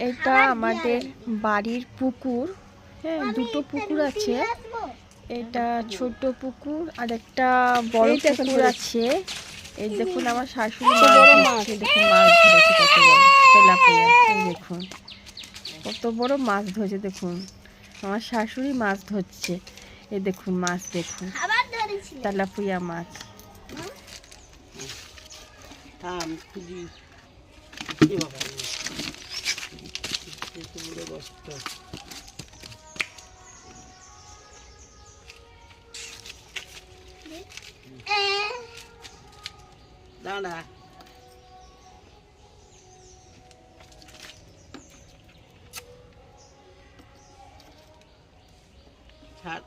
এটা আমাদের বাড়ির পুকুর। হ্যাঁ, দুটো পুকুর আছে, এটা ছোট পুকুর আর একটা বড় পুকুর আছে। এই দেখুন আমার শাশুড়ি মাছ ধরছে, দেখুন মাছ ধরেছে কত বড় তেলাপিয়া। এই দেখুন কত বড় মাছ ধরেছে, দেখুন আমার শাশুড়ি মাছ ধরছে। এই দেখুন মাছ, দেখুন তেলাপিয়া মাছ। দাঁড়া ছাড়